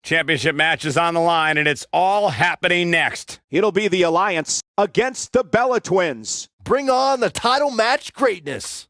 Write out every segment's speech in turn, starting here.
Championship match is on the line, and it's all happening next. It'll be the Alliance against the Bella Twins. Bring on the title match greatness.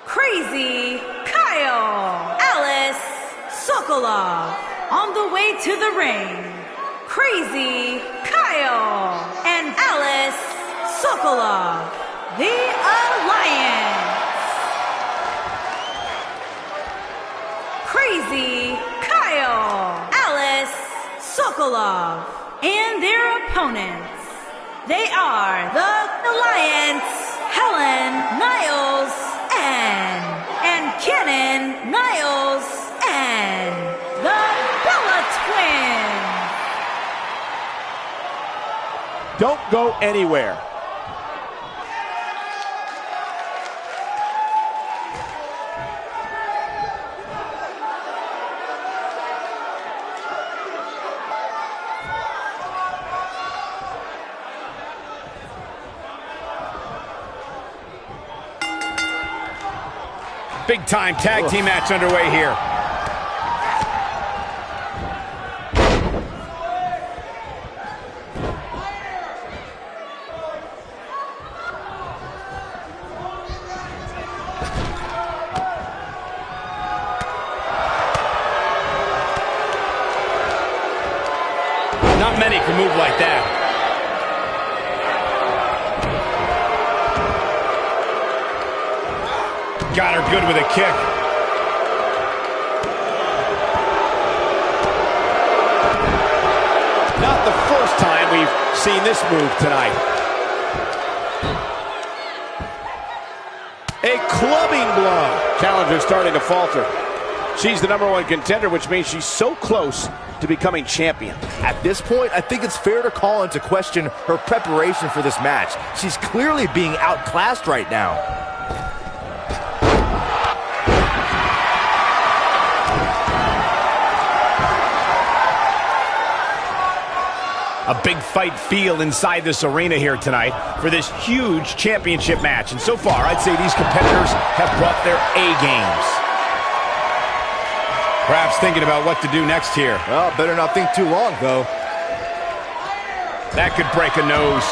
Crazy Kyle, Alice Sokolov on the way to the ring. Crazy Kyle and Alice Sokolov, the Alliance. Crazy Kyle, Alice Sokolov, and their opponents. They are the Alliance, Helen Niles and Kenan Niles and the Bella Twins. Don't go anywhere. Big time tag team match underway here. Not many can move like that. Got her good with a kick. Not the first time we've seen this move tonight. A clubbing blow. Challenger's starting to falter. She's the #1 contender, which means she's so close to becoming champion. At this point, I think it's fair to call into question her preparation for this match. She's clearly being outclassed right now. A big fight feel inside this arena here tonight for this huge championship match. And so far, I'd say these competitors have brought their A games. Perhaps thinking about what to do next here. Well, better not think too long, though. That could break a nose.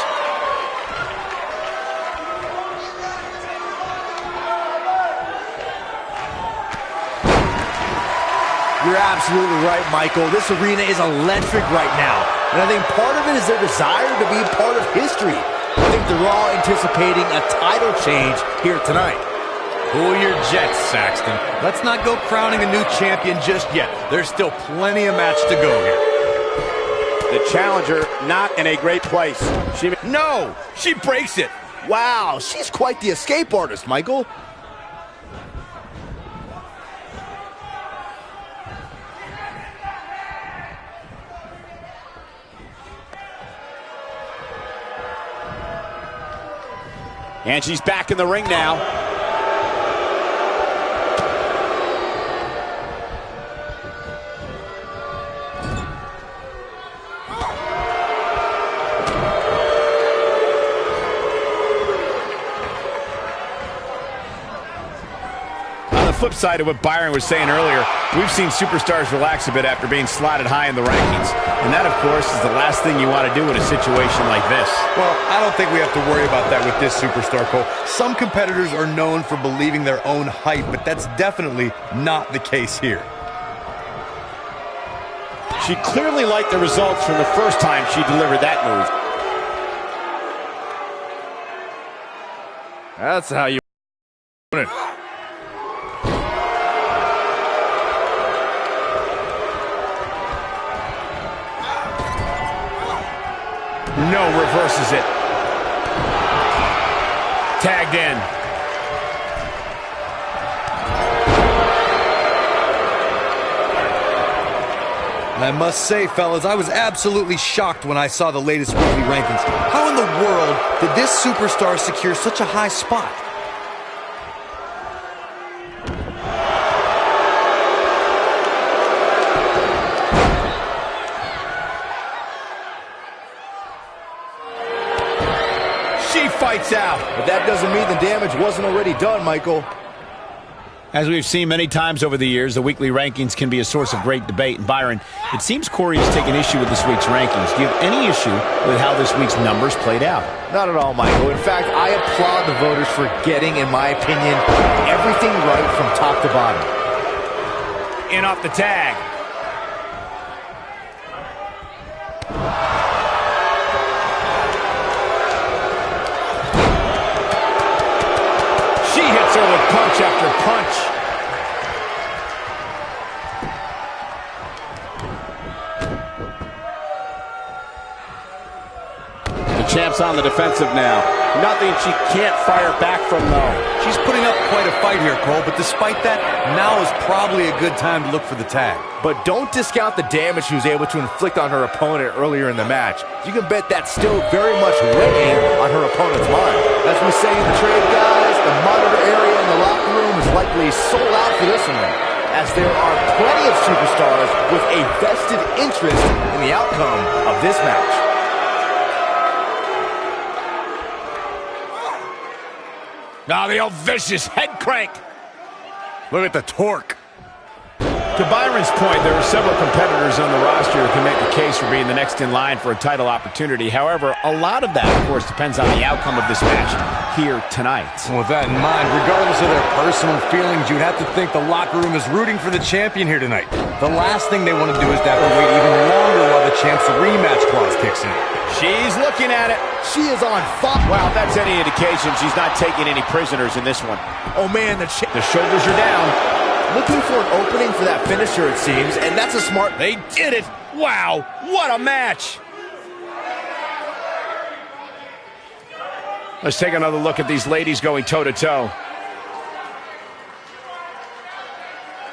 You're absolutely right, Michael. This arena is electric right now. And I think part of it is their desire to be part of history. I think they're all anticipating a title change here tonight. Cool your jets, Saxton. Let's not go crowning a new champion just yet. There's still plenty of match to go here. The challenger not in a great place. No! She breaks it! Wow, she's quite the escape artist, Michael. And she's back in the ring now. On the flip side of what Byron was saying earlier, we've seen superstars relax a bit after being slotted high in the rankings. And that, of course, is the last thing you want to do in a situation like this. Well, I don't think we have to worry about that with this superstar, Cole. Some competitors are known for believing their own hype, but that's definitely not the case here. She clearly liked the results from the first time she delivered that move. That's how you win it. No, reverses it. Tagged in. I must say, fellas, I was absolutely shocked when I saw the latest weekly rankings. How in the world did this superstar secure such a high spot? She fights out. But that doesn't mean the damage wasn't already done, Michael. As we've seen many times over the years, the weekly rankings can be a source of great debate. And Byron, it seems Corey has taken issue with this week's rankings. Do you have any issue with how this week's numbers played out? Not at all, Michael. In fact, I applaud the voters for getting, in my opinion, everything right from top to bottom. In off the tag. She hits her with punch after punch. The champ's on the defensive now. Nothing she can't fire back from, though. She's putting up quite a fight here, Cole, but despite that, now is probably a good time to look for the tag. But don't discount the damage she was able to inflict on her opponent earlier in the match. You can bet that's still very much weighing on her opponent's mind. As we say in the trade, guys, the monitor area in the locker room is likely sold out for this one, as there are plenty of superstars with a vested interest in the outcome of this match. Now the old vicious head crank. Look at the torque. To Byron's point, there are several competitors on the roster who can make the case for being the next in line for a title opportunity. However, a lot of that, of course, depends on the outcome of this match here tonight. Well, with that in mind, regardless of their personal feelings, you'd have to think the locker room is rooting for the champion here tonight. The last thing they want to do is to have to wait even longer while the champ's rematch clause kicks in. She's looking at it. She is on fire. Wow, if that's any indication, she's not taking any prisoners in this one. Oh, man, the shoulders are down. Looking for an opening for that finisher, it seems, and that's a smart... They did it! Wow, what a match! Let's take another look at these ladies going toe-to-toe.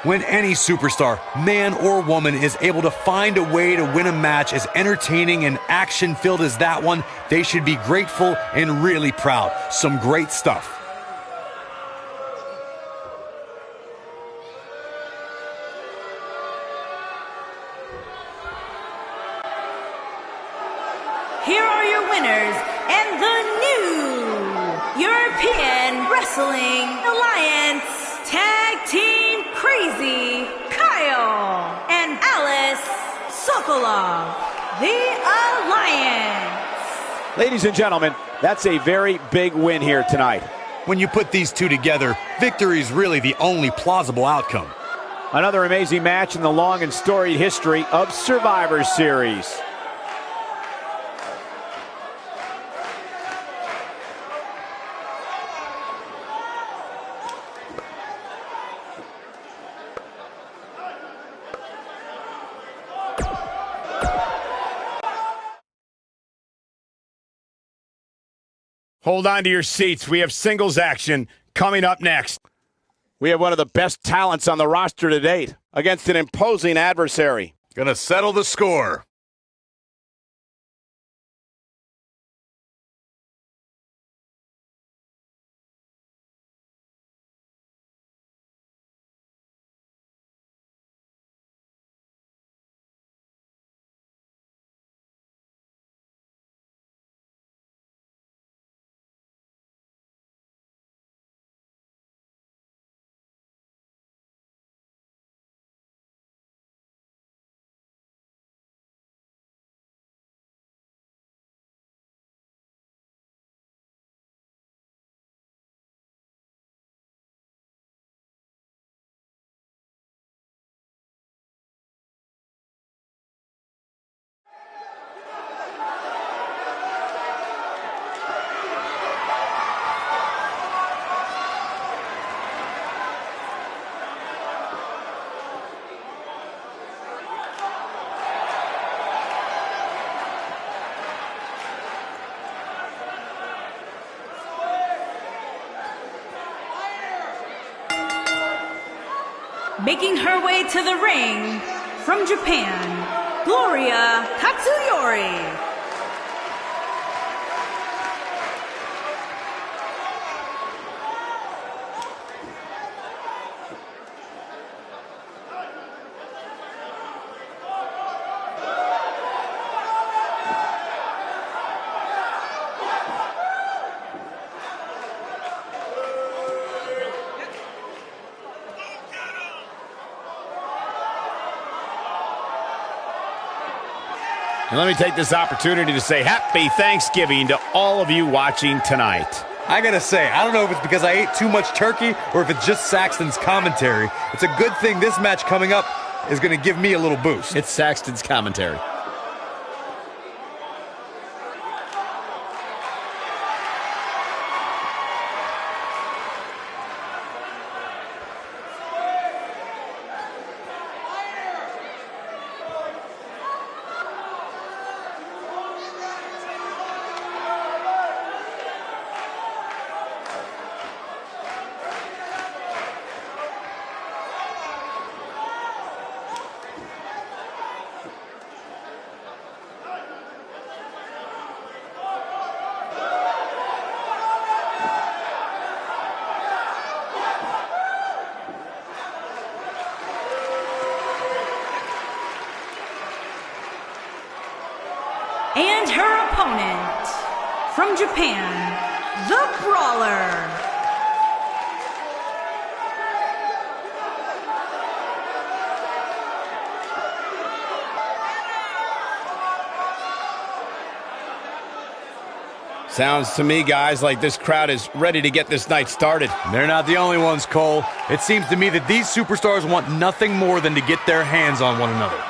When any superstar, man or woman, is able to find a way to win a match as entertaining and action-filled as that one, they should be grateful and really proud. Some great stuff. Here are your winners and the new European Wrestling Alliance Tag Team Crazy Kyle and Alice Sokolov, the Alliance. Ladies and gentlemen, that's a very big win here tonight. When you put these two together, victory is really the only plausible outcome. Another amazing match in the long and storied history of Survivor Series. Hold on to your seats. We have singles action coming up next. We have one of the best talents on the roster to date against an imposing adversary. Gonna settle the score. Making her way to the ring from Japan, Gloria Katsuyori. And let me take this opportunity to say happy Thanksgiving to all of you watching tonight. I gotta say, I don't know if it's because I ate too much turkey or if it's just Saxton's commentary. It's a good thing this match coming up is gonna give me a little boost. It's Saxton's commentary. And her opponent, from Japan, the Brawler. Sounds to me, guys, like this crowd is ready to get this night started. They're not the only ones, Cole. It seems to me that these superstars want nothing more than to get their hands on one another.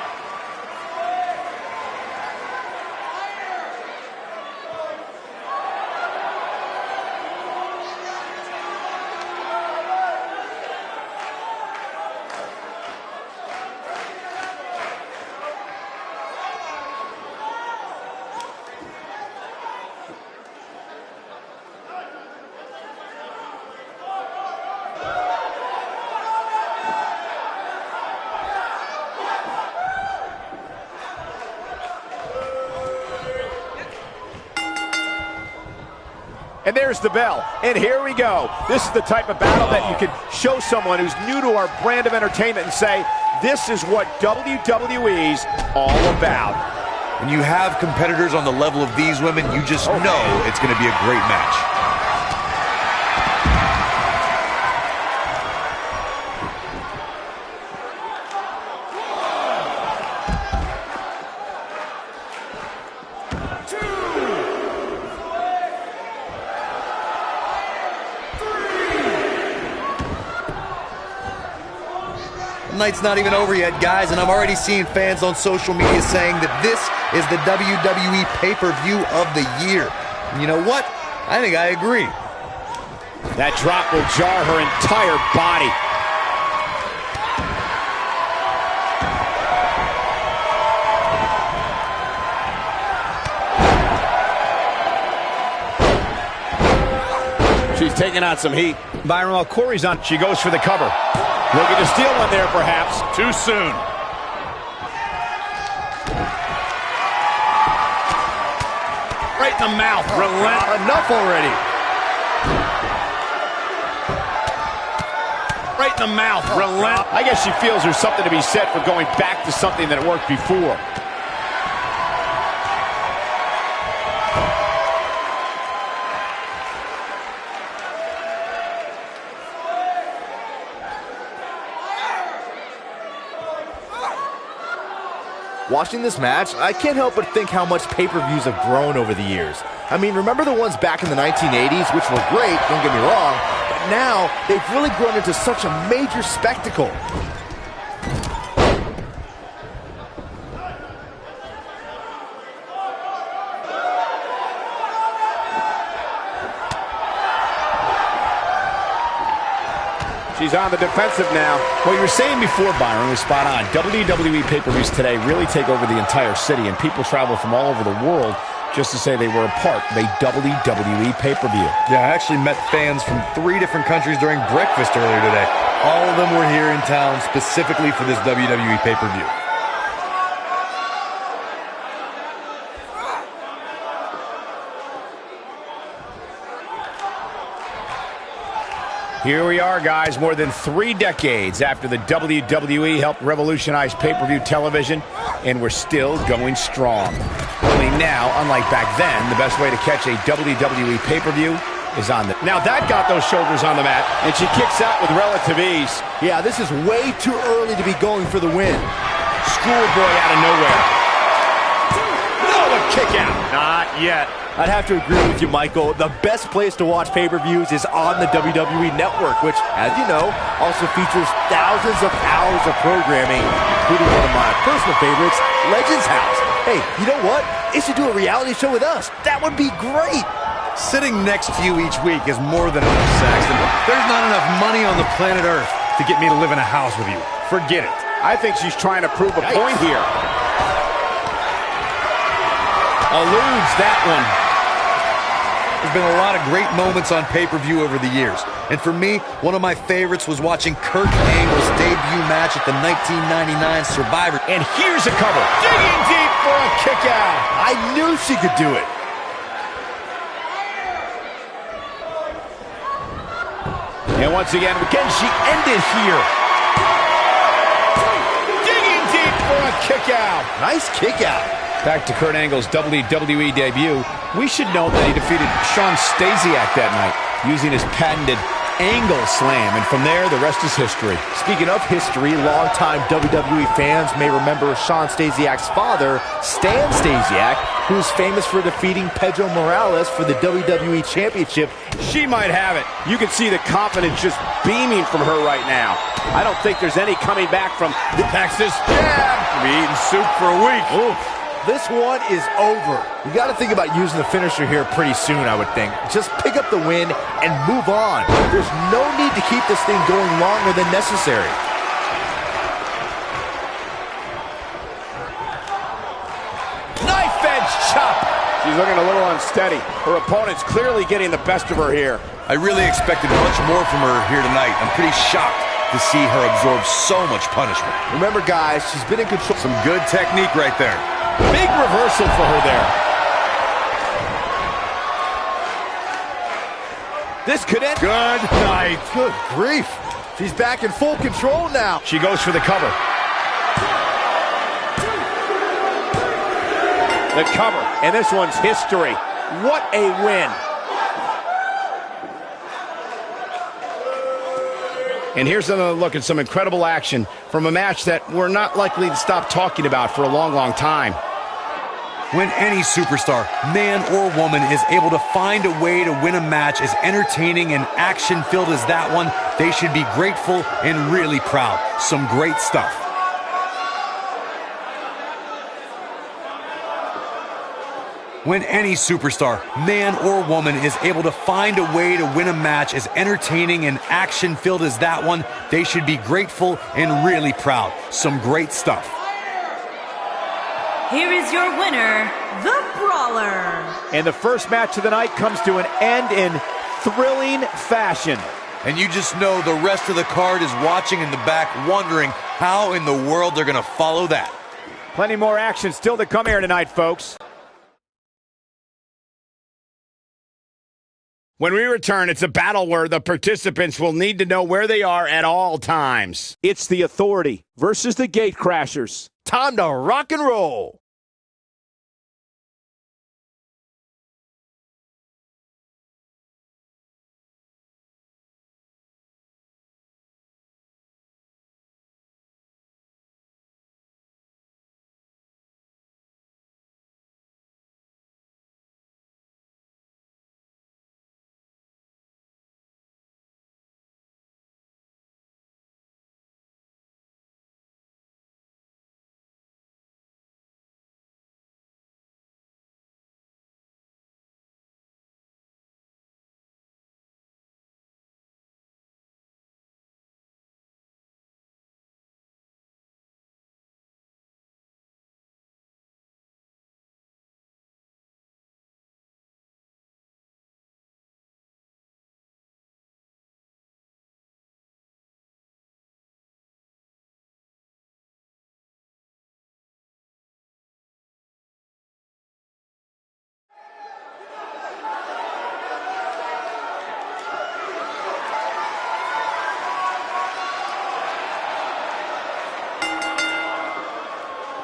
And there's the bell. And here we go. This is the type of battle that you can show someone who's new to our brand of entertainment and say, this is what WWE's all about. When you have competitors on the level of these women, you just know it's going to be a great match. Night's not even over yet, guys, and I'm already seeing fans on social media saying that this is the WWE pay-per-view of the year. And you know what? I think I agree. That drop will jar her entire body. She's taking on some heat. Byron, while Corey's on, she goes for the cover. Looking to steal one there, perhaps. Too soon. Right in the mouth. Enough already. Right in the mouth. I guess she feels there's something to be said for going back to something that worked before. Watching this match, I can't help but think how much pay-per-views have grown over the years. I mean, remember the ones back in the 1980s, which were great, don't get me wrong, but now they've really grown into such a major spectacle. She's on the defensive now. What you were saying before, Byron, was spot on. WWE pay-per-views today really take over the entire city, and people travel from all over the world just to say they were a part of a WWE pay-per-view. Yeah, I actually met fans from 3 different countries during breakfast earlier today. All of them were here in town specifically for this WWE pay-per-view. Here we are, guys, more than 3 decades after the WWE helped revolutionize pay-per-view television, and we're still going strong. Only now, unlike back then, the best way to catch a WWE pay-per-view is on the... Now that got those shoulders on the mat, And she kicks out with relative ease. Yeah, this is way too early to be going for the win. schoolboy out of nowhere. Oh, a kick out. Not yet. I'd have to agree with you, Michael. The best place to watch pay-per-views is on the WWE Network, which, as you know, also features thousands of hours of programming, including one of my personal favorites, Legends House. Hey, you know what? They should do a reality show with us. That would be great. Sitting next to you each week is more than enough, Saxton. There's not enough money on the planet Earth to get me to live in a house with you. Forget it. I think she's trying to prove a point here. Eludes that one. There's been a lot of great moments on pay-per-view over the years. And for me, one of my favorites was watching Kurt Angle's debut match at the 1999 Survivor. And here's a cover. Digging deep for a kick out. I knew she could do it. And once again, can she end it here? Digging deep for a kick out. Nice kick out. Back to Kurt Angle's WWE debut. We should note that he defeated Shawn Stasiak that night, using his patented angle slam, and from there, the rest is history. Speaking of history, longtime WWE fans may remember Shawn Stasiak's father, Stan Stasiak, who's famous for defeating Pedro Morales for the WWE Championship. She might have it. You can see the confidence just beaming from her right now. I don't think there's any coming back from Texas jab. Be eating soup for a week. Ooh. This one is over. You got to think about using the finisher here pretty soon, I would think. Just pick up the win and move on. There's no need to keep this thing going longer than necessary. knife edge chop. She's looking a little unsteady. Her opponent's clearly getting the best of her here. I really expected much more from her here tonight. I'm pretty shocked to see her absorb so much punishment. Remember, guys, she's been in control. Some good technique right there. Big reversal for her there. This could end. Good night. Good grief. She's back in full control now. She goes for the cover. The cover, and this one's history. What a win. And here's another look at some incredible action from a match that we're not likely to stop talking about for a long, long time. When any superstar, man or woman, is able to find a way to win a match as entertaining and action-filled as that one, they should be grateful and really proud. Some great stuff. When any superstar, man or woman, is able to find a way to win a match as entertaining and action-filled as that one, they should be grateful and really proud. Some great stuff. Here is your winner, the Brawler. And the first match of the night comes to an end in thrilling fashion. And you just know the rest of the card is watching in the back, wondering how in the world they're going to follow that. Plenty more action still to come here tonight, folks. When we return, it's a battle where the participants will need to know where they are at all times. It's the Authority versus the Gatecrashers. Time to rock and roll.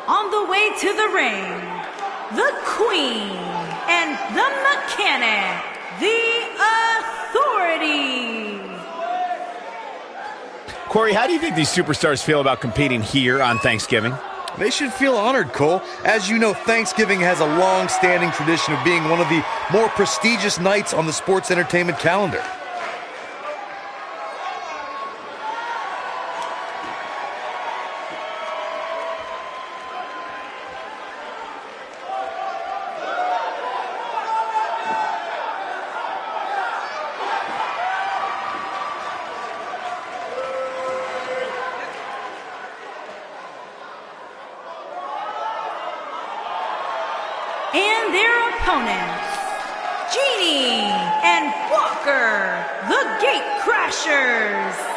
On the way to the ring, the Queen and the Mechanic, the Authority. Corey, how do you think these superstars feel about competing here on Thanksgiving? They should feel honored, Cole. As you know, Thanksgiving has a long-standing tradition of being one of the more prestigious nights on the sports entertainment calendar. And their opponents, Genie and Walker, the Gatecrashers.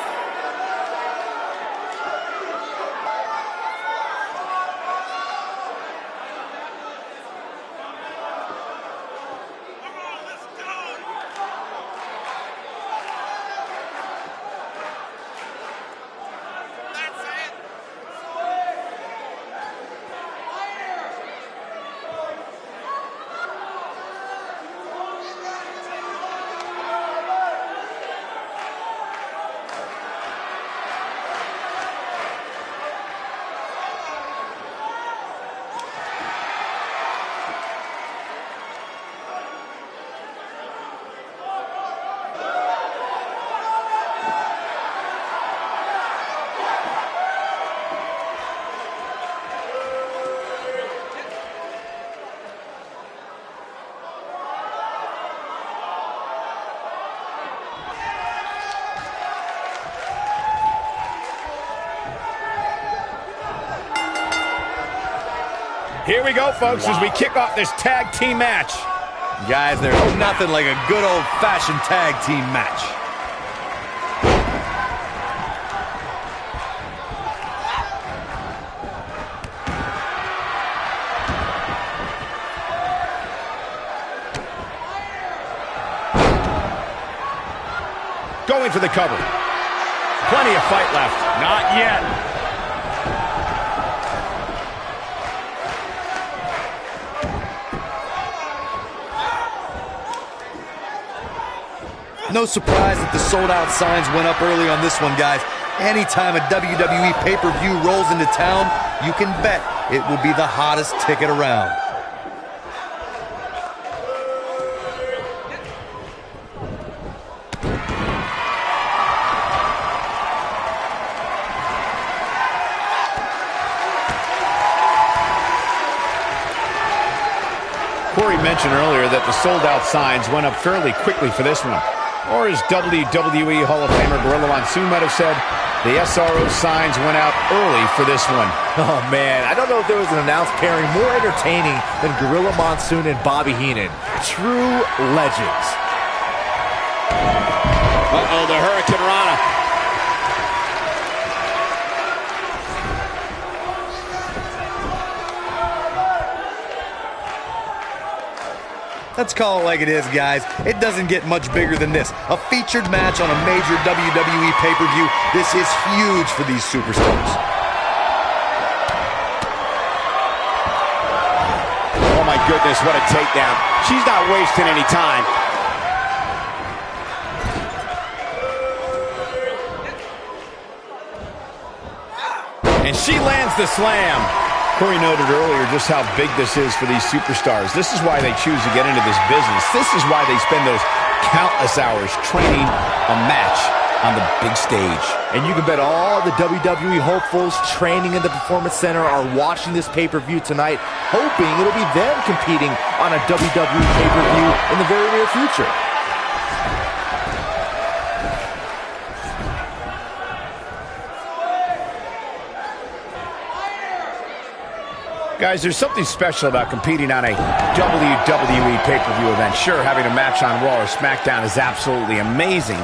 Here we go, folks, as we kick off this tag team match. Guys, there's nothing like a good old-fashioned tag team match. Going for the cover. Plenty of fight left. Not yet. No surprise that the sold-out signs went up early on this one, guys. Anytime a WWE pay-per-view rolls into town, you can bet it will be the hottest ticket around. Corey mentioned earlier that the sold-out signs went up fairly quickly for this one. Or as WWE Hall of Famer Gorilla Monsoon might have said, the SRO signs went out early for this one. Oh, man, I don't know if there was an announced pairing more entertaining than Gorilla Monsoon and Bobby Heenan. True legends. Uh-oh, the Hurricane Rana. Let's call it like it is, guys. It doesn't get much bigger than this. A featured match on a major WWE pay-per-view. This is huge for these superstars. Oh my goodness, what a takedown. She's not wasting any time. And she lands the slam. Corey noted earlier just how big this is for these superstars. This is why they choose to get into this business. This is why they spend those countless hours training a match on the big stage. And you can bet all the WWE hopefuls training in the Performance Center are watching this pay-per-view tonight, hoping it'll be them competing on a WWE pay-per-view in the very near future. Guys, there's something special about competing on a WWE pay-per-view event. Sure, having a match on Raw or SmackDown is absolutely amazing,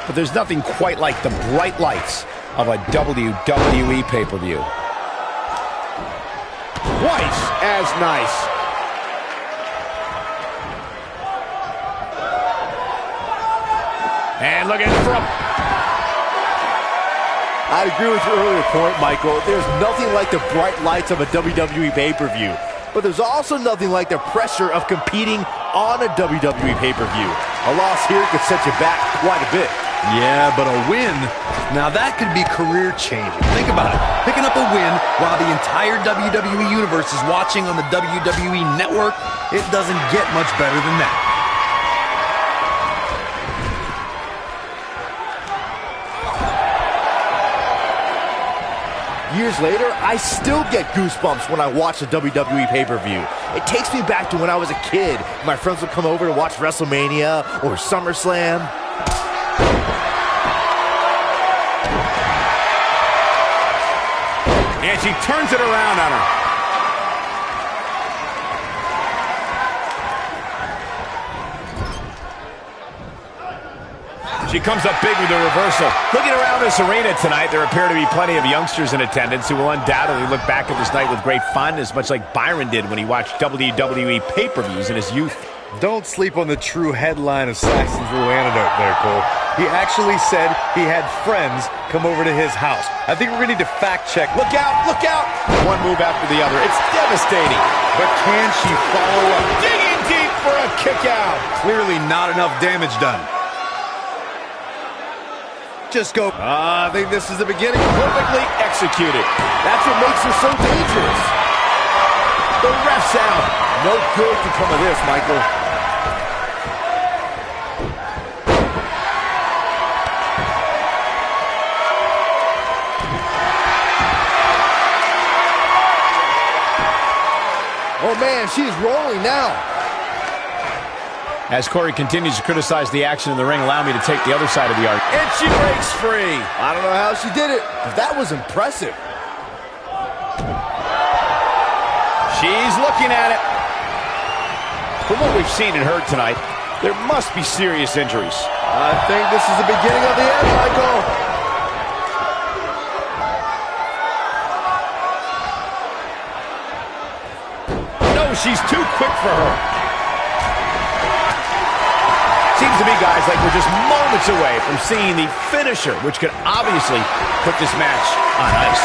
but there's nothing quite like the bright lights of a WWE pay-per-view. Twice as nice. And looking for a... I'd agree with your earlier point, Michael. There's nothing like the bright lights of a WWE pay-per-view. But there's also nothing like the pressure of competing on a WWE pay-per-view. A loss here could set you back quite a bit. Yeah, but a win, now that could be career-changing. Think about it. Picking up a win while the entire WWE Universe is watching on the WWE Network, it doesn't get much better than that. Years later, I still get goosebumps when I watch a WWE pay-per-view. It takes me back to when I was a kid. My friends would come over to watch WrestleMania or SummerSlam. And she turns it around on her. She comes up big with the reversal. Looking around this arena tonight, there appear to be plenty of youngsters in attendance who will undoubtedly look back at this night with great fondness, much like Byron did when he watched WWE pay-per-views in his youth. Don't sleep on the true headline of Saxton's little anecdote there, Cole. He actually said he had friends come over to his house. I think we're going to need to fact-check. Look out, look out. One move after the other. It's devastating. But can she follow up? Digging deep for a kick out. Clearly not enough damage done. Just go. I think this is the beginning. Perfectly executed. That's what makes her so dangerous. The ref's out. No good can come of this, Michael. Oh man, she's rolling now. As Corey continues to criticize the action in the ring, allow me to take the other side of the argument. And she breaks free. I don't know how she did it, but that was impressive. She She's looking at it. From what we've seen and heard tonight, there must be serious injuries. I think this is the beginning of the end, Michael. No, she's too quick for her. Seems to me, guys, like we're just moments away from seeing the finisher, which could obviously put this match on ice.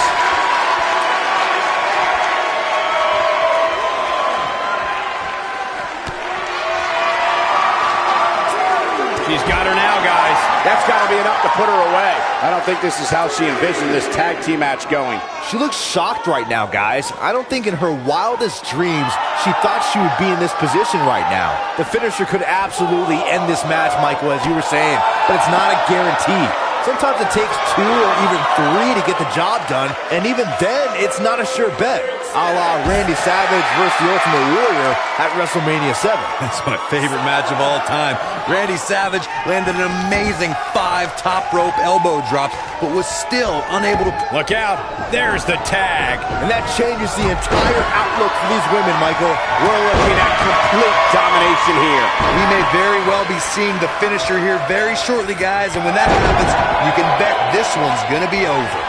She's got her now, guys. That's got to be enough to put her away. I don't think this is how she envisioned this tag team match going. She looks shocked right now, guys. I don't think in her wildest dreams she thought she would be in this position right now. The finisher could absolutely end this match, Michael, as you were saying, but it's not a guarantee. Sometimes it takes 2 or even 3 to get the job done, and even then, it's not a sure bet. A la Randy Savage versus the Ultimate Warrior at WrestleMania 7. That's my favorite match of all time. Randy Savage landed an amazing 5 top rope elbow drops, but was still unable to... Look out. There's the tag. And that changes the entire outlook for these women, Michael. We're looking at complete domination here. We may very well be seeing the finisher here very shortly, guys, and when that happens, you can bet this one's gonna be over.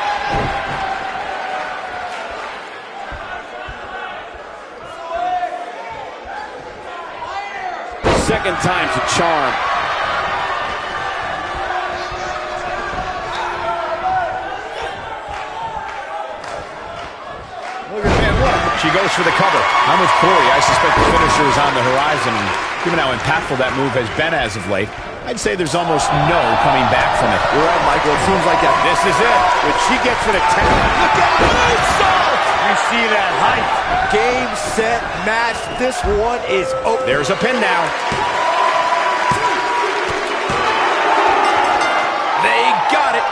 Second time's a charm. Look at that, look. She goes for the cover. I'm with Corey. I suspect the finisher is on the horizon, and given how impactful that move has been as of late, I'd say there's almost no coming back from it. You're right, Michael. It seems like that. This is it. When she gets an attack, look at the moonsault! You see that height? Game, set, match. This one is over. There's a pin now. They got it.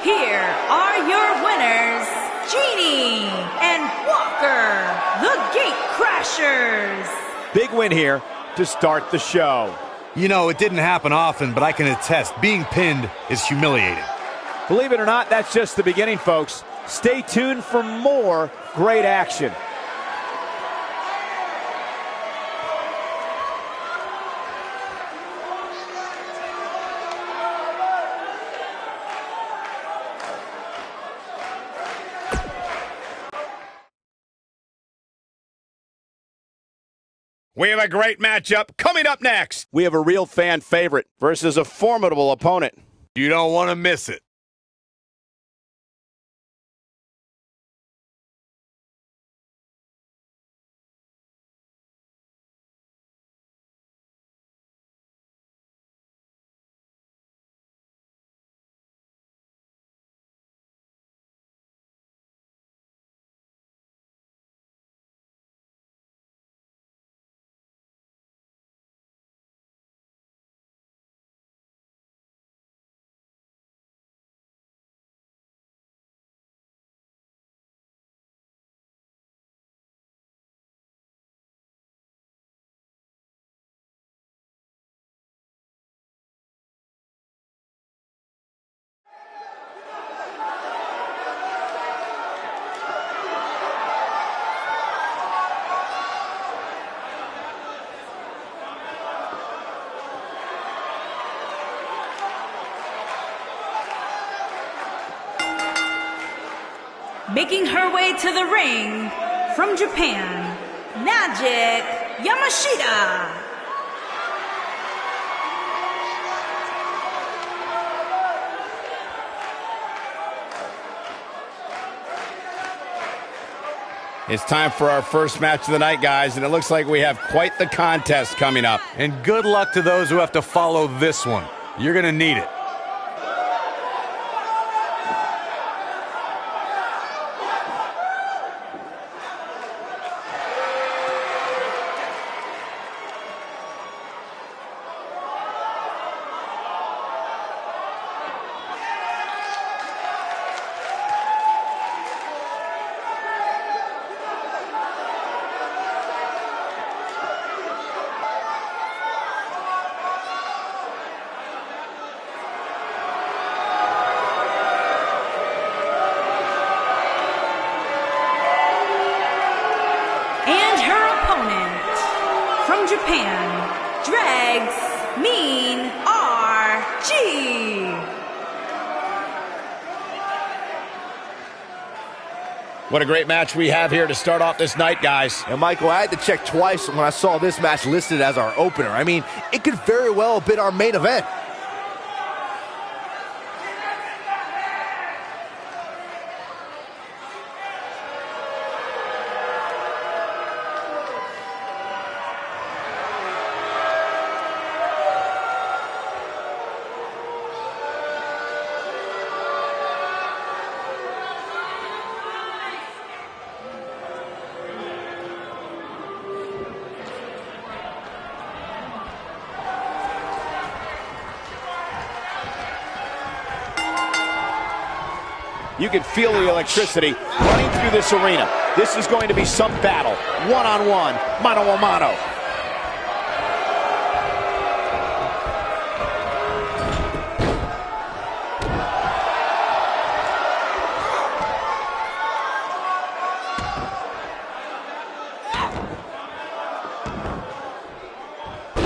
Here are your winners, Genie and Walker, the Gatecrashers. Big win here to start the show. You know, it didn't happen often, but I can attest, being pinned is humiliating. Believe it or not, that's just the beginning, folks. Stay tuned for more great action. We have a great matchup coming up next. We have a real fan favorite versus a formidable opponent. You don't want to miss it. Making her way to the ring from Japan, Magic Yamashita. It's time for our first match of the night, guys, and it looks like we have quite the contest coming up. And good luck to those who have to follow this one. You're going to need it. Mean RG. What a great match we have here to start off this night, guys. And Michael, I had to check twice when I saw this match listed as our opener. I mean, it could very well have been our main event. You can feel the electricity running through this arena. This is going to be some battle. One-on-one, mano-a-mano.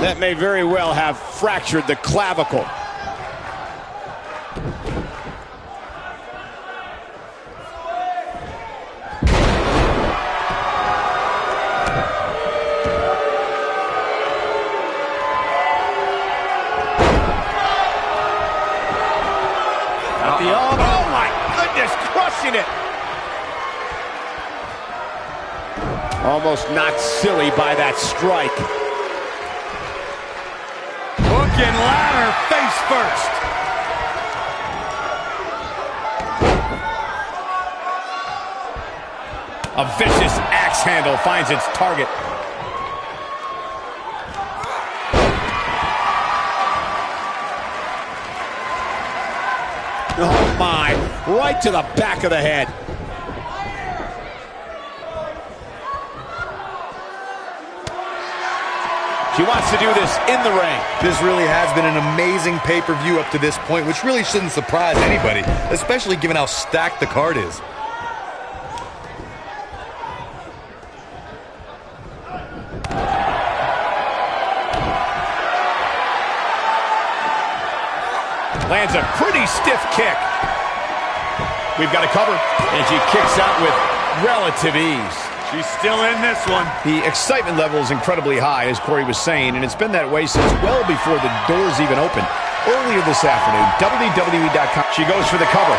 That may very well have fractured the clavicle. Oh my goodness, crushing it. Almost knocked silly by that strike. Hook and ladder, face first. A vicious axe handle finds its target. Oh my, right to the back of the head. She wants to do this in the ring. This really has been an amazing pay-per-view up to this point, which really shouldn't surprise anybody, especially given how stacked the card is. Lands a pretty stiff kick. We've got a cover, and she kicks out with relative ease. She's still in this one. The excitement level is incredibly high, as Corey was saying, and it's been that way since well before the doors even opened. Earlier this afternoon, WWE.com. She goes for the cover.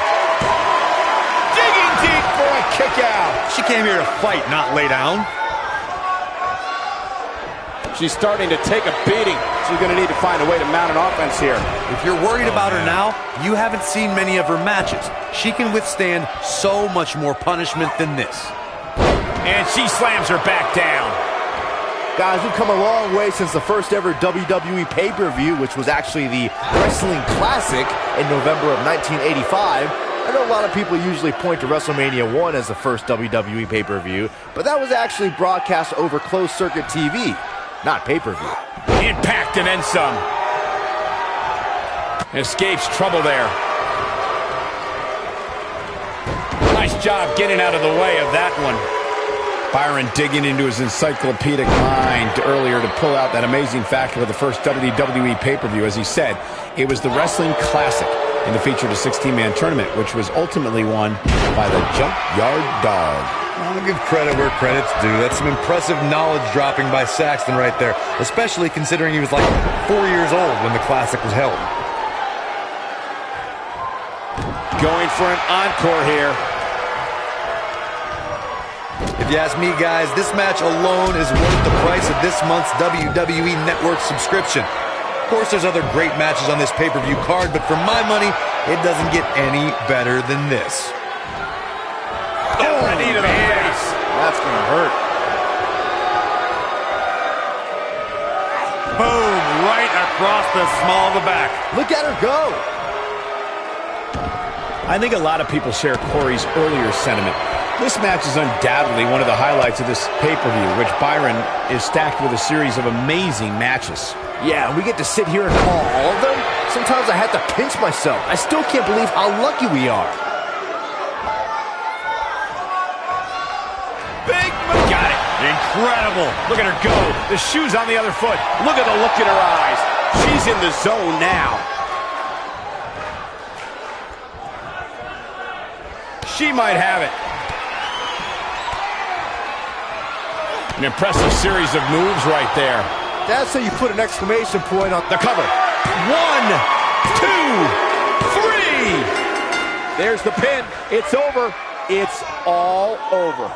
Digging deep for a kick out. She came here to fight, not lay down. She's starting to take a beating. She's going to need to find a way to mount an offense here. If you're worried about her now, you haven't seen many of her matches. She can withstand so much more punishment than this. And she slams her back down. Guys, we've come a long way since the first ever WWE pay-per-view, which was actually the Wrestling Classic in November of 1985. I know a lot of people usually point to WrestleMania 1 as the first WWE pay-per-view, but that was actually broadcast over closed-circuit TV, not pay-per-view. Impact and then some. Escapes trouble there. Nice job getting out of the way of that one. Byron digging into his encyclopedic mind earlier to pull out that amazing fact of the first WWE pay-per-view. As he said, it was the Wrestling Classic, and it featured a 16-man tournament, which was ultimately won by the Junkyard Dog. I'll give credit where credit's due. That's some impressive knowledge dropping by Saxton right there, especially considering he was like 4 years old when the Classic was held. Going for an encore here. If you ask me, guys, this match alone is worth the price of this month's WWE Network subscription. Of course, there's other great matches on this pay-per-view card, but for my money, it doesn't get any better than this. Oh, knee to the face. That's going to hurt. Boom, right across the small of the back. Look at her go. I think a lot of people share Corey's earlier sentiment. This match is undoubtedly one of the highlights of this pay-per-view, which Byron is stacked with a series of amazing matches. Yeah, we get to sit here and call all of them. Sometimes I have to pinch myself. I still can't believe how lucky we are. Big move. Got it. Incredible. Look at her go. The shoe's on the other foot. Look at the look in her eyes. She's in the zone now. She might have it. An impressive series of moves right there. That's how you put an exclamation point on the cover. 1, 2, 3. There's the pin. It's over. It's all over.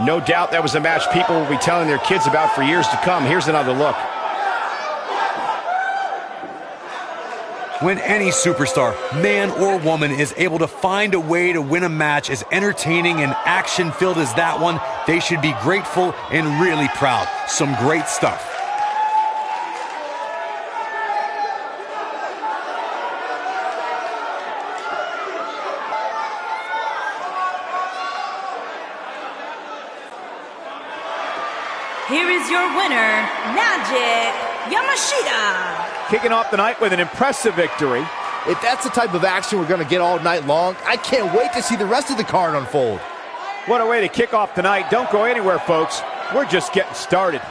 No doubt that was a match people will be telling their kids about for years to come. Here's another look. When any superstar, man or woman, is able to find a way to win a match as entertaining and action-filled as that one, they should be grateful and really proud. Some great stuff. Here is your winner, Magic Yamashita. Kicking off the night with an impressive victory. If that's the type of action we're going to get all night long, I can't wait to see the rest of the card unfold. What a way to kick off the night. Don't go anywhere, folks. We're just getting started.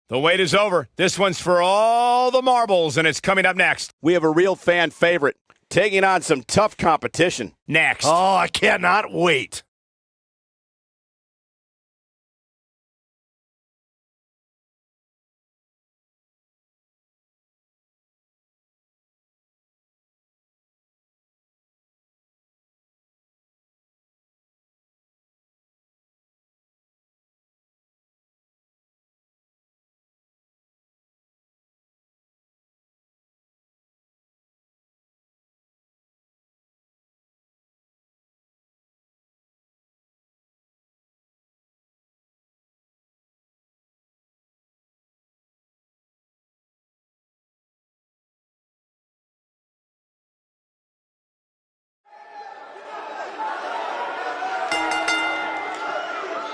The wait is over. This one's for all the marbles, and it's coming up next. We have a real fan favorite taking on some tough competition. Next. Oh, I cannot wait.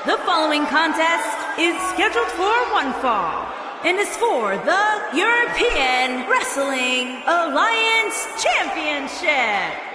The following contest is scheduled for one fall and is for the European Wrestling Alliance Championship.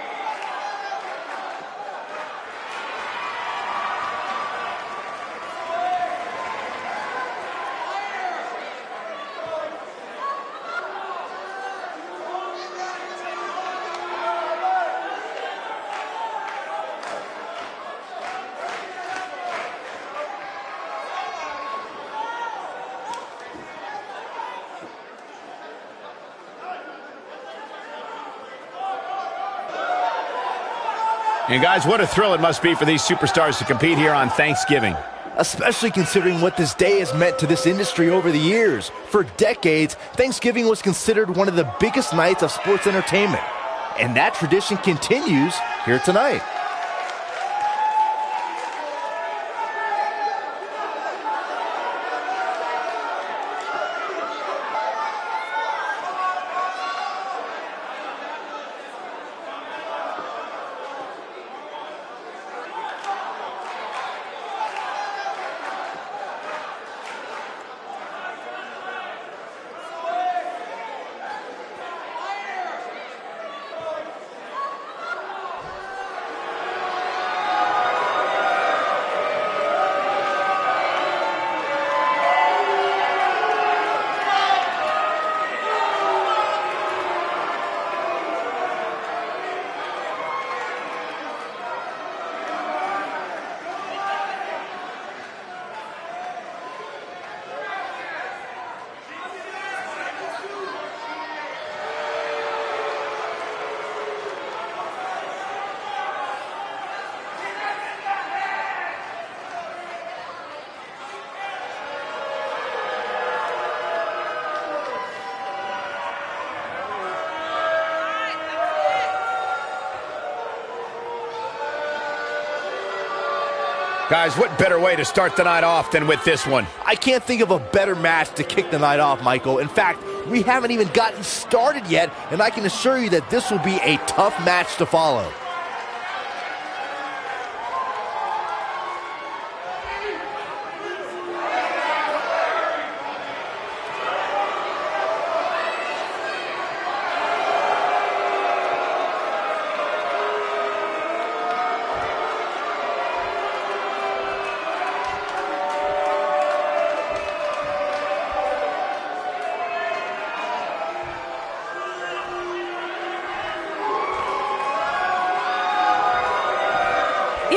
And guys, what a thrill it must be for these superstars to compete here on Thanksgiving. Especially considering what this day has meant to this industry over the years. For decades, Thanksgiving was considered one of the biggest nights of sports entertainment. And that tradition continues here tonight. Guys, what better way to start the night off than with this one? I can't think of a better match to kick the night off, Michael. In fact, we haven't even gotten started yet, and I can assure you that this will be a tough match to follow.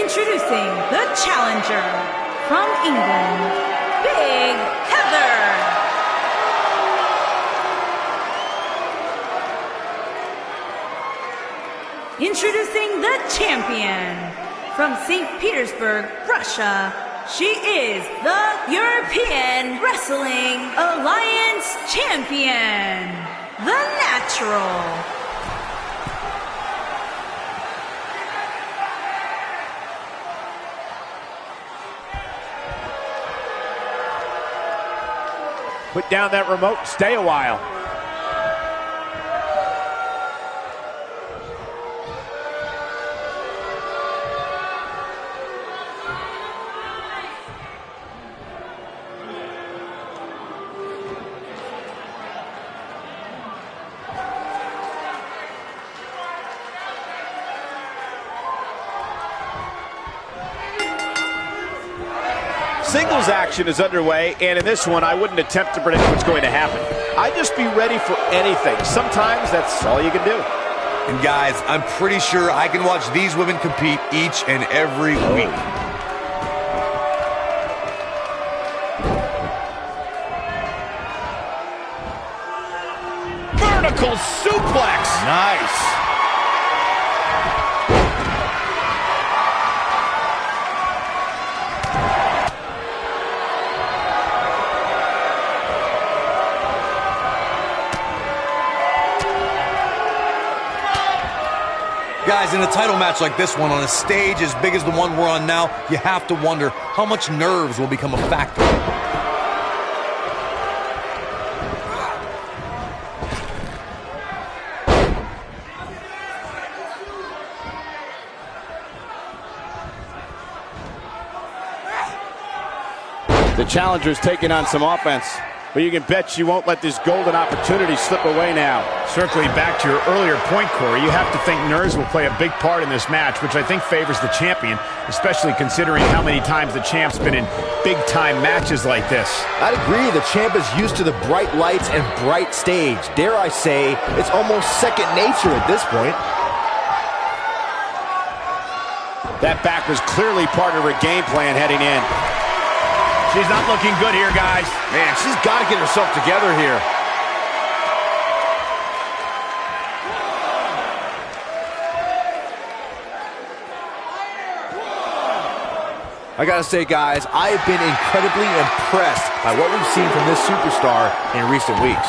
Introducing the challenger from England, Big Heather. Introducing the champion from St. Petersburg, Russia. She is the European Wrestling Alliance champion, The Natural. Put down that remote, stay a while. Singles action is underway, and in this one, I wouldn't attempt to predict what's going to happen. I'd just be ready for anything. Sometimes that's all you can do. And guys, I'm pretty sure I can watch these women compete each and every week. Vertical suplex. Nice. Guys, in a title match like this one, on a stage as big as the one we're on now, you have to wonder how much nerves will become a factor. The challenger's taking on some offense, but you can bet you won't let this golden opportunity slip away now. Circling back to your earlier point, Corey, you have to think nerves will play a big part in this match, which I think favors the champion, especially considering how many times the champ's been in big-time matches like this. I'd agree, the champ is used to the bright lights and bright stage. Dare I say, it's almost second nature at this point. That back was clearly part of her game plan heading in. She's not looking good here, guys. Man, she's got to get herself together here. I gotta say, guys, I have been incredibly impressed by what we've seen from this superstar in recent weeks.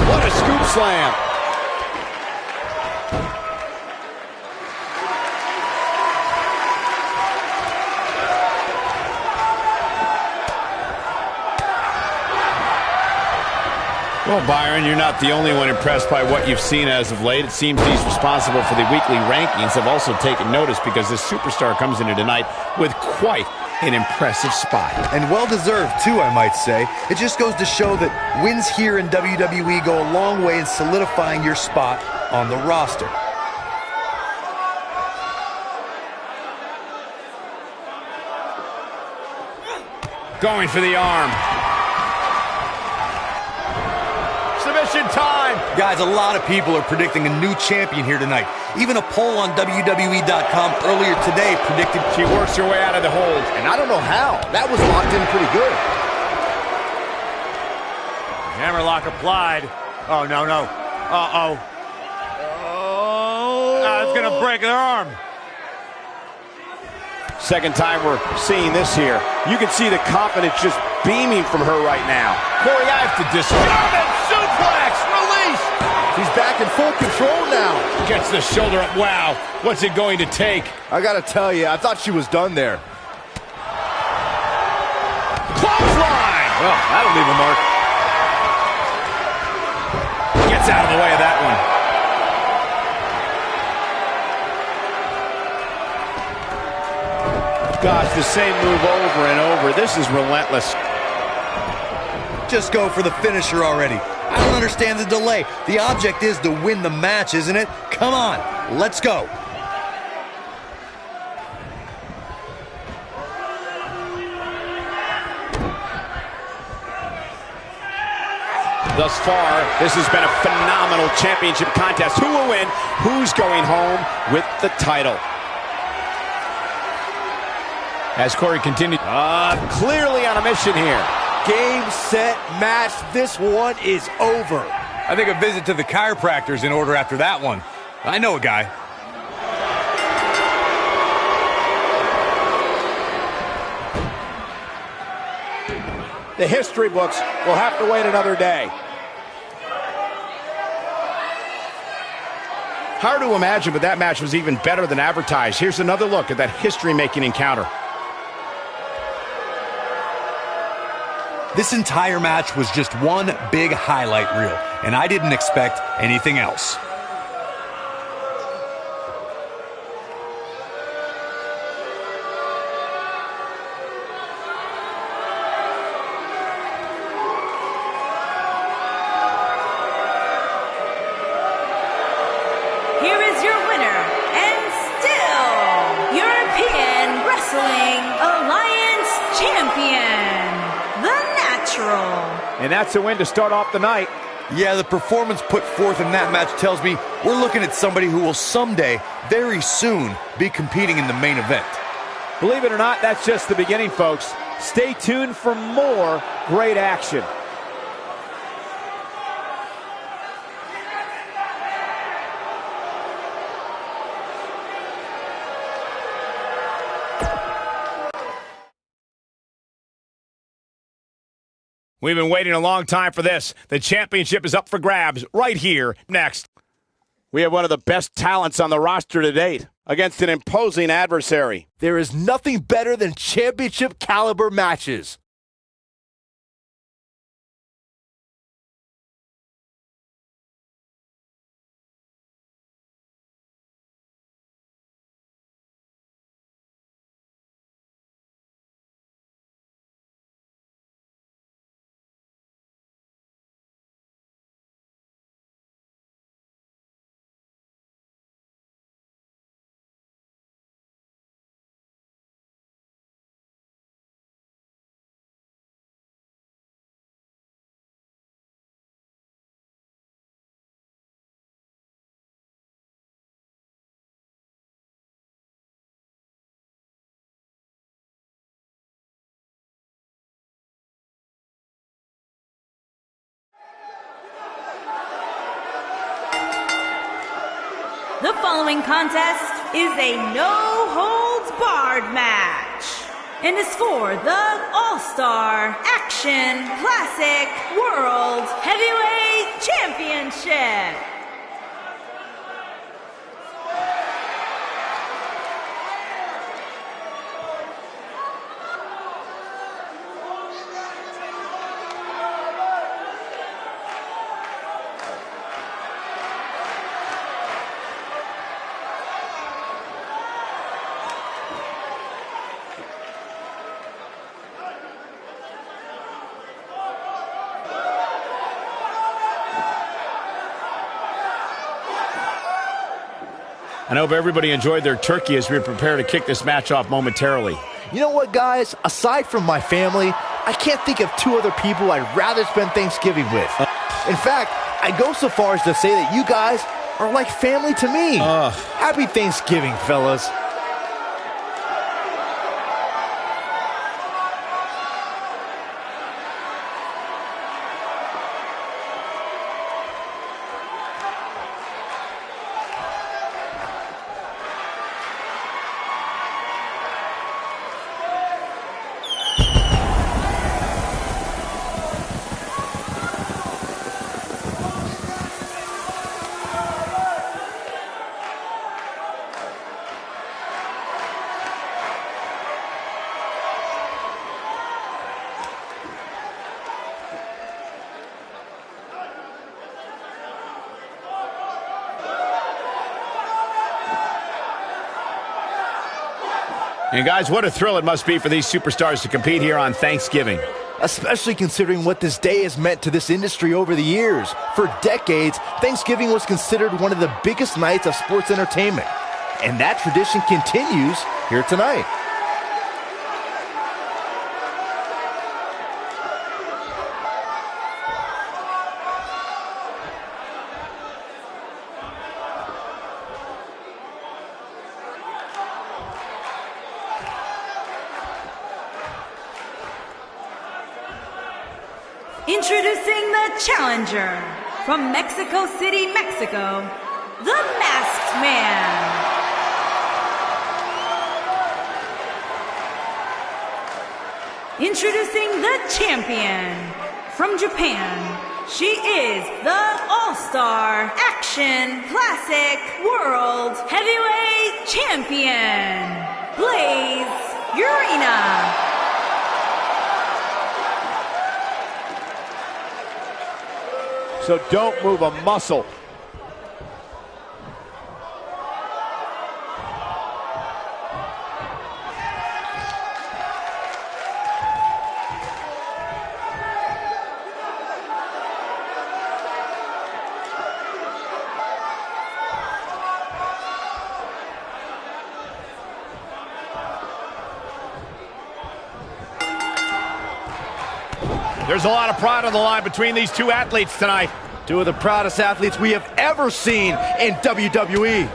What a scoop slam. Well, Byron, you're not the only one impressed by what you've seen as of late. It seems these responsible for the weekly rankings have also taken notice because this superstar comes into tonight with quite an impressive spot. And well-deserved, too, I might say. It just goes to show that wins here in WWE go a long way in solidifying your spot on the roster. Going for the arm. Submission time. Guys, a lot of people are predicting a new champion here tonight. Even a poll on WWE.com earlier today predicted she works her way out of the hold. And I don't know how. That was locked in pretty good. Hammerlock applied. Oh, no, no. Uh-oh. Oh. It's going to break her arm. Second time we're seeing this here. You can see the confidence just beaming from her right now. Corey, I have to disagree. Suplex release. She's back in full control now. Gets the shoulder up. Wow. What's it going to take? I gotta tell you, I thought she was done there. Clothesline. Oh, that'll leave a mark. Gets out of the way of that one. Gosh, the same move over and over. This is relentless. just go for the finisher already. I don't understand the delay. The object is to win the match, isn't it? Come on, let's go. Thus far, this has been a phenomenal championship contest. Who will win? Who's going home with the title? As Corey continues. Clearly on a mission here. Game, set, match. This one is over. I think a visit to the chiropractor's in order after that one. I know a guy. The history books will have to wait another day. Hard to imagine, but that match was even better than advertised. Here's another look at that history-making encounter. This entire match was just one big highlight reel, and I didn't expect anything else. Here is your winner, and still European Wrestling Alliance Champion, The Natural. And that's a win to start off the night. Yeah, the performance put forth in that match tells me we're looking at somebody who will someday, very soon, be competing in the main event. Believe it or not, that's just the beginning, folks. Stay tuned for more great action. We've been waiting a long time for this. The championship is up for grabs right here next. We have one of the best talents on the roster to date against an imposing adversary. There is nothing better than championship caliber matches. The following contest is a no-holds-barred match and is for the All-Star Action Classic World Heavyweight Championship. I hope everybody enjoyed their turkey as we prepare to kick this match off momentarily. You know what, guys? Aside from my family, I can't think of two other people I'd rather spend Thanksgiving with. In fact, I go so far as to say that you guys are like family to me. Happy Thanksgiving, fellas. And guys, what a thrill it must be for these superstars to compete here on Thanksgiving. Especially considering what this day has meant to this industry over the years. For decades, Thanksgiving was considered one of the biggest nights of sports entertainment. And that tradition continues here tonight. Introducing the challenger from Mexico City, Mexico, the Masked Man. Introducing the champion from Japan. She is the All-Star Action Classic World Heavyweight Champion, Blaze Urena. So don't move a muscle. There's a lot of pride on the line between these two athletes tonight. Two of the proudest athletes we have ever seen in WWE.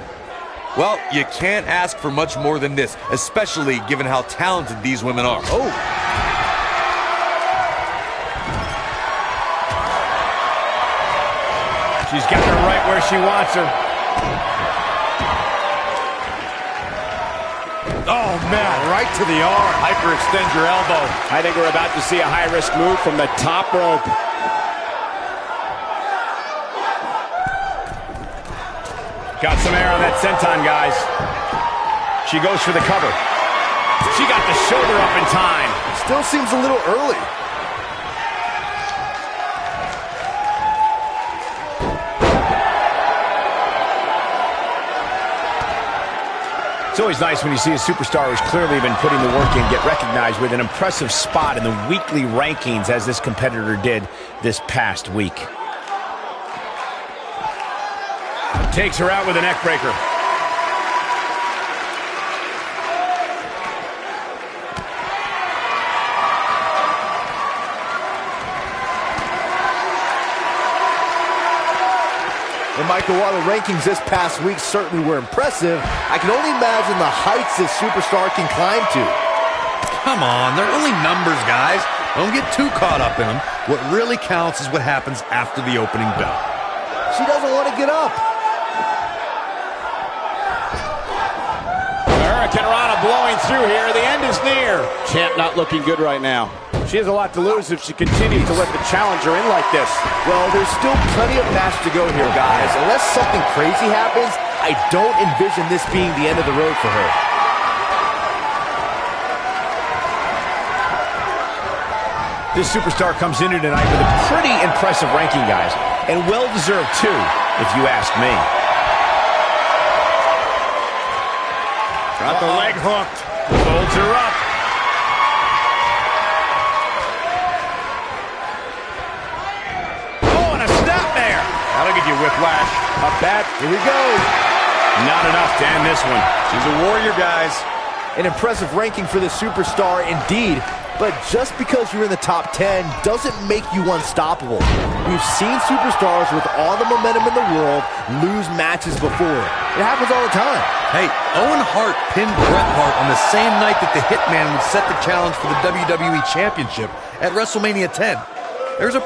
Well, you can't ask for much more than this, especially given how talented these women are. Oh. She's got her right where she wants her. Oh, man, right to the arm. Hyperextend your elbow. I think we're about to see a high-risk move from the top rope. Got some air on that senton, guys. She goes for the cover. She got the shoulder up in time. Still seems a little early. It's always nice when you see a superstar who's clearly been putting the work in get recognized with an impressive spot in the weekly rankings as this competitor did this past week. Takes her out with a neck breaker. And Michael, while the rankings this past week certainly were impressive, I can only imagine the heights this superstar can climb to. Come on, they're only numbers, guys. Don't get too caught up in them. What really counts is what happens after the opening bell. She doesn't want to get up. Hurricanrana blowing through here. The end is near. Champ not looking good right now. She has a lot to lose if she continues to let the challenger in like this. Well, there's still plenty of match to go here, guys. Unless something crazy happens, I don't envision this being the end of the road for her. This superstar comes in here tonight with a pretty impressive ranking, guys. And well-deserved, too, if you ask me. Got the leg hooked. Folds her up. Oh, and a snapmare. That'll give you whiplash. A bad. Here we go. Not enough to end this one. She's a warrior, guys. An impressive ranking for the superstar indeed, but just because you're in the top 10 doesn't make you unstoppable. We've seen superstars with all the momentum in the world lose matches before. It happens all the time. Hey, Owen Hart pinned Bret Hart on the same night that the Hitman would set the challenge for the WWE Championship at WrestleMania 10. There's a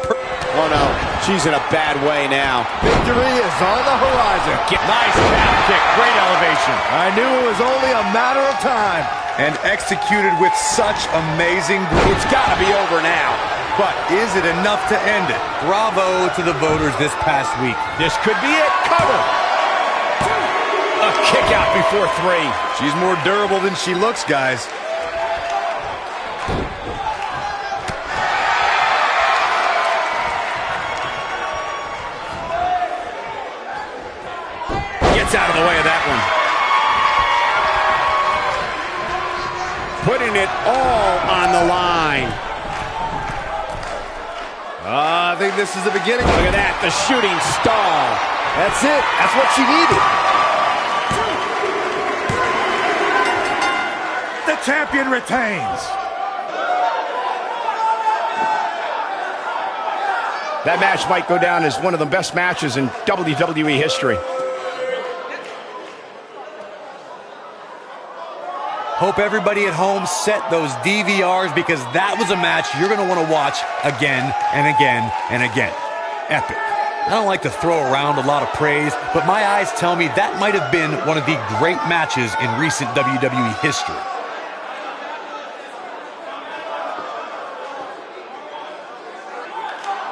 Oh no, she's in a bad way now. Victory is on the horizon. Nice calf kick, great elevation. I knew it was only a matter of time. and executed with such amazing grace. It's got to be over now. But is it enough to end it? Bravo to the voters this past week. This could be it. Cover. A kick out before three. She's more durable than she looks, guys. Gets out of the way of that one. Putting it all on the line. I think this is the beginning. Look at that, the shooting star. That's it. That's what she needed. The champion retains. That match might go down as one of the best matches in WWE history. Hope everybody at home set those DVRs because that was a match you're going to want to watch again and again and again. Epic. I don't like to throw around a lot of praise, but my eyes tell me that might have been one of the great matches in recent WWE history.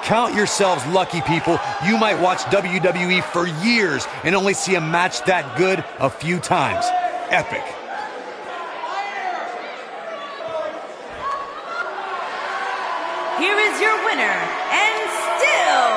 Count yourselves lucky, people. You might watch WWE for years and only see a match that good a few times. Epic. Here is your winner, and still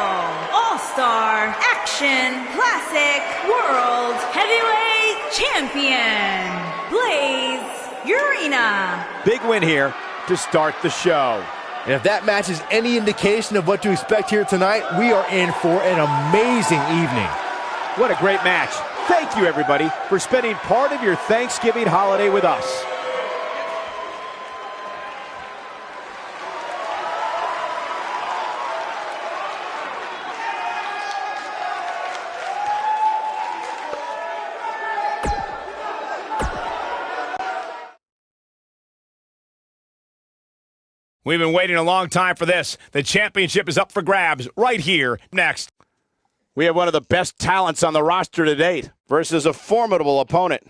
All-Star Action Classic World Heavyweight Champion, Blaze Urena. Big win here to start the show. And if that match is any indication of what to expect here tonight, we are in for an amazing evening. What a great match. Thank you, everybody, for spending part of your Thanksgiving holiday with us. We've been waiting a long time for this. The championship is up for grabs right here next. We have one of the best talents on the roster to date versus a formidable opponent.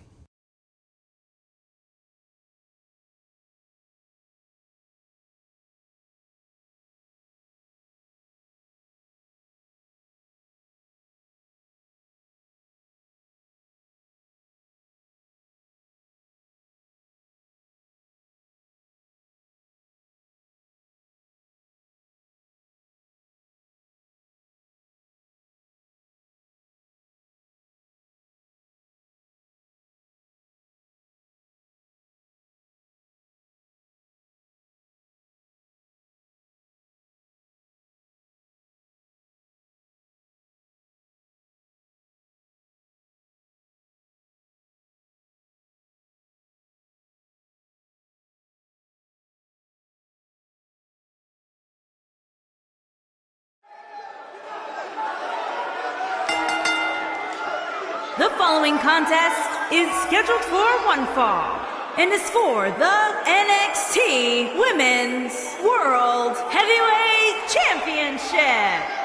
The following contest is scheduled for one fall and is for the NXT Women's World Heavyweight Championship.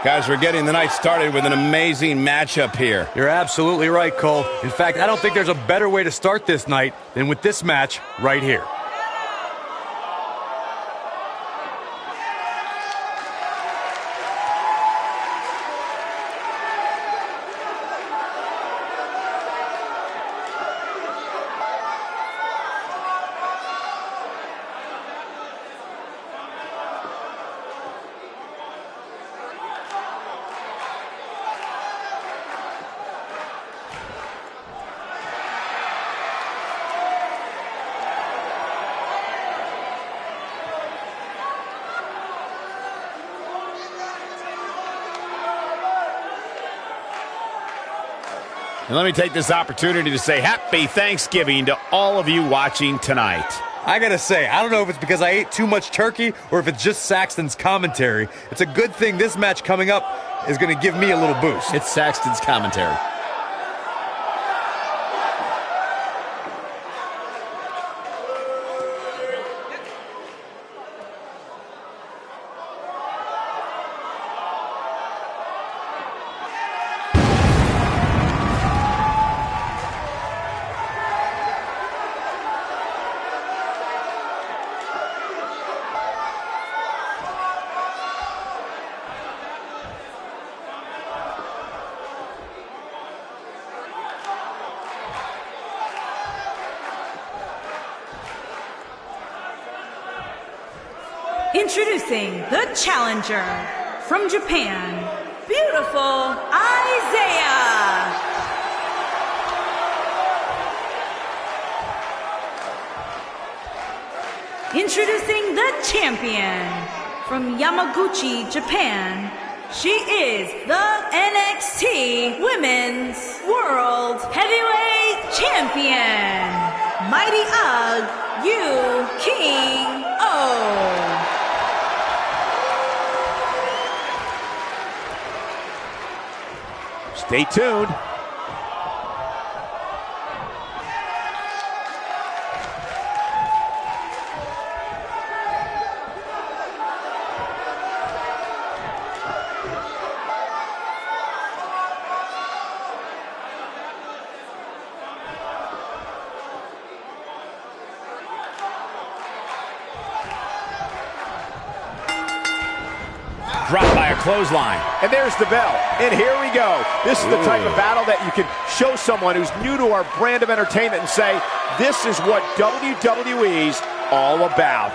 Guys, we're getting the night started with an amazing matchup here. You're absolutely right, Cole. In fact, I don't think there's a better way to start this night than with this match right here. And let me take this opportunity to say happy Thanksgiving to all of you watching tonight. I gotta say, I don't know if it's because I ate too much turkey or if it's just Saxton's commentary. It's a good thing this match coming up is gonna give me a little boost. It's Saxton's commentary. Introducing the challenger from Japan, beautiful Isaiah. Introducing the champion from Yamaguchi, Japan. She is the NXT Women's World Heavyweight Champion, Mighty Yu King O. Stay tuned. Dropped by a clothesline. And there's the bell. And here we go. This is the type of battle that you can show someone who's new to our brand of entertainment and say, this is what WWE's all about.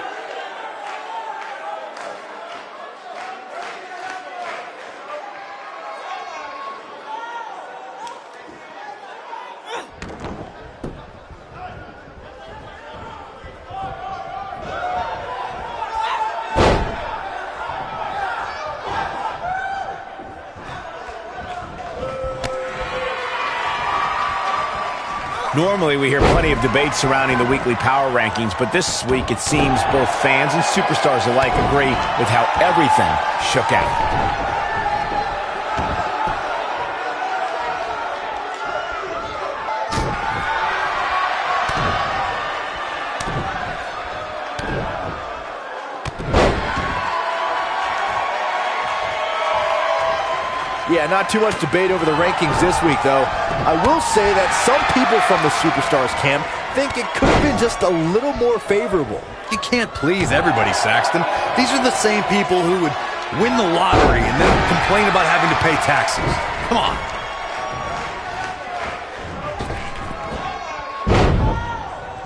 Normally, we hear plenty of debate surrounding the weekly power rankings, but this week it seems both fans and superstars alike agree with how everything shook out. Yeah, not too much debate over the rankings this week, though. I will say that some people from the Superstars camp think it could have been just a little more favorable. You can't please everybody, Saxton. These are the same people who would win the lottery and then complain about having to pay taxes. Come on.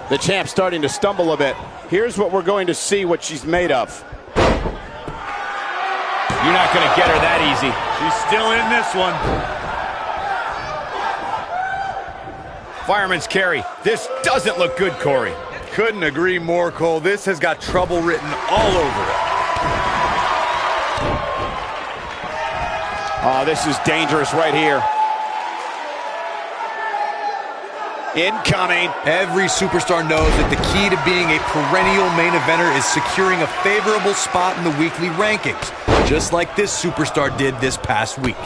The champ's starting to stumble a bit. Here's what we're going to see what she's made of. You're not going to get her that easy. She's still in this one. Fireman's carry. This doesn't look good, Corey. Couldn't agree more, Cole. This has got trouble written all over it. Oh, this is dangerous right here. Incoming. Every superstar knows that the key to being a perennial main eventer is securing a favorable spot in the weekly rankings, just like this superstar did this past week.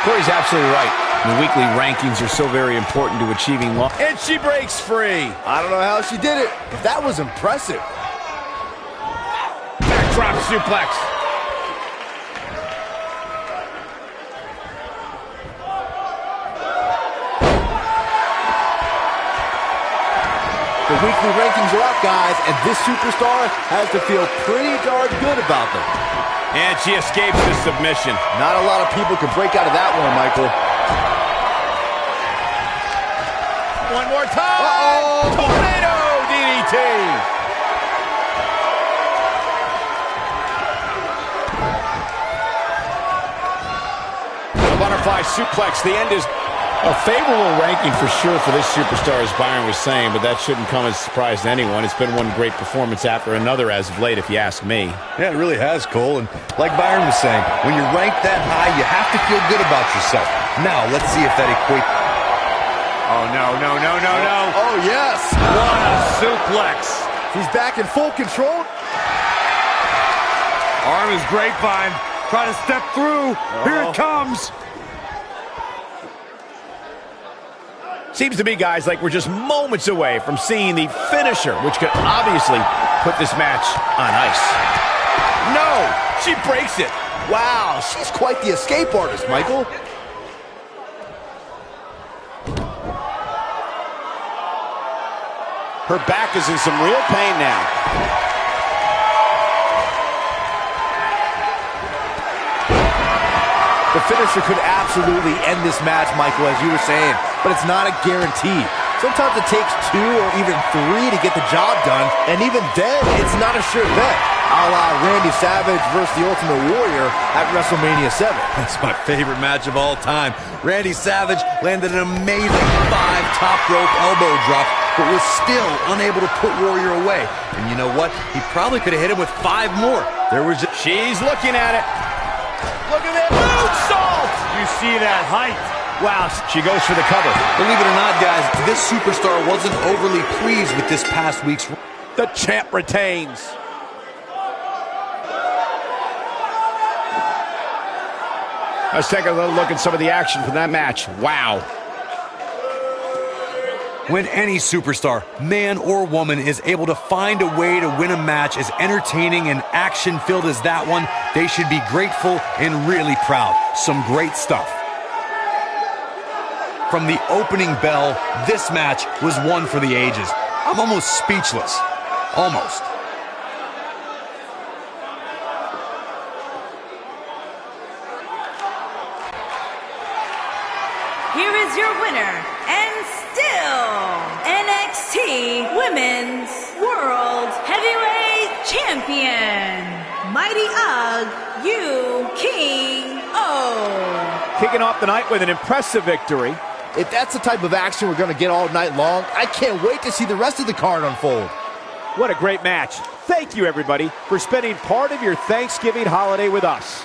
Corey's absolutely right. The weekly rankings are so very important to achieving long. And she breaks free. I don't know how she did it, but that was impressive. Backdrop suplex. The weekly rankings are up, guys, and this superstar has to feel pretty darn good about them. And she escapes the submission. Not a lot of people can break out of that one, Michael. One more time. Tornado DDT. The butterfly suplex. The end is a favorable ranking for sure for this superstar, as Byron was saying, but that shouldn't come as a surprise to anyone. It's been one great performance after another as of late, if you ask me. Yeah, it really has, Cole. And like Byron was saying, when you're ranked that high, you have to feel good about yourself. Now, let's see if that equates. Oh, no. Oh, yes. What a suplex. He's back in full control. Arm is grapevine. Try to step through. Here it comes. Seems to me, guys, like we're just moments away from seeing the finisher, which could obviously put this match on ice. No, she breaks it. Wow, she's quite the escape artist, Michael. Her back is in some real pain now. The finisher could absolutely end this match, Michael, as you were saying, but it's not a guarantee. Sometimes it takes 2 or even 3 to get the job done, and even then, it's not a sure bet. A la Randy Savage versus the Ultimate Warrior at WrestleMania 7. That's my favorite match of all time. Randy Savage landed an amazing 5 top rope elbow drop, but was still unable to put Warrior away. And you know what? He probably could have hit him with 5 more. There was just... She's looking at it. Look at that moonsault! You see that height. Wow, she goes for the cover. Believe it or not, guys, this superstar wasn't overly pleased with this past week's... The champ retains. Let's take a little look at some of the action from that match. Wow. When any superstar, man or woman, is able to find a way to win a match as entertaining and action-filled as that one, they should be grateful and really proud. Some great stuff. From the opening bell, this match was one for the ages. I'm almost speechless. Almost. Here is your winner, and still NXT Women's World Heavyweight Champion, Mighty King O. Kicking off the night with an impressive victory. If that's the type of action we're going to get all night long, I can't wait to see the rest of the card unfold. What a great match. Thank you, everybody, for spending part of your Thanksgiving holiday with us.